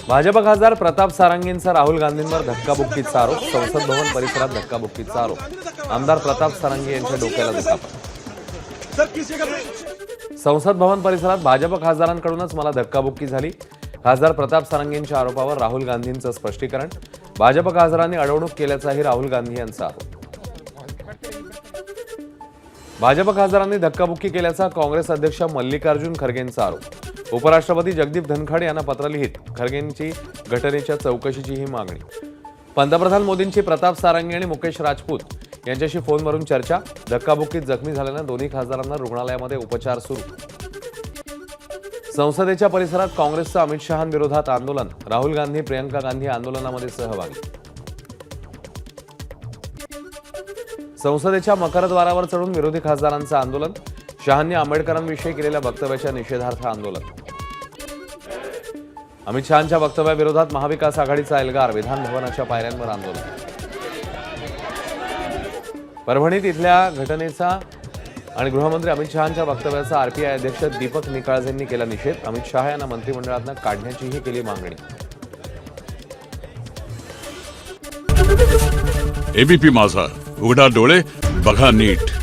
भाजप खासदार प्रताप सारंगेंचा राहुल गांधींवर धक्काबुक्कीचा आरोप. संसद भवन परिसरात धक्काबुक्कीचा आरोप. आमदार प्रताप सारंगे यांच्या डोक्याला दुखापत. संसद भवन परिसरात भाजप खासदारांकडूनच मला धक्काबुक्की झाली. खासदार प्रताप सारंगेंच्या आरोपावर राहुल गांधींचं स्पष्टीकरण. भाजप खासदारांनी अडवणूक केल्याचाही राहुल गांधी यांचा आरोप. भाजप खासदारांनी धक्काबुक्की केल्याचा काँग्रेस अध्यक्ष मल्लिकार्जुन खरगेंचा आरोप. उपराष्ट्रपती जगदीप धनखड यांना पत्र लिहित खरगेंची घटनेच्या चौकशीची ही मागणी. पंतप्रधान मोदींची प्रताप सारंगे आणि मुकेश राजपूत यांच्याशी फोनवरून चर्चा. धक्काबुक्कीत जखमी झालेल्या दोन्ही खासदारांना रुग्णालयामध्ये उपचार सुरू. संसदेच्या परिसरात काँग्रेसचं अमित शहांविरोधात आंदोलन. राहुल गांधी प्रियंका गांधी आंदोलनामध्ये सहभागी. संसदेच्या मकरद्वारावर चढून विरोधी खासदारांचं आंदोलन. शहांनी आंबेडकरांविषयी केलेल्या वक्तव्याच्या निषेधार्थ आंदोलन. अमित शहांच्या वक्तव्याविरोधात महाविकास आघाडीचा एल्गार. विधान भवनाच्या पायऱ्यांवर आंदोलन. परभणीत इथल्या घटनेचा आणि गृहमंत्री अमित शहांच्या वक्तव्याचा आरपीआय अध्यक्ष दीपक निकाळजेंनी केला निषेध. अमित शहा यांना मंत्रिमंडळातून काढण्याचीही केली मागणी. एबीपी माझा, उघडा डोळे बघा नीट.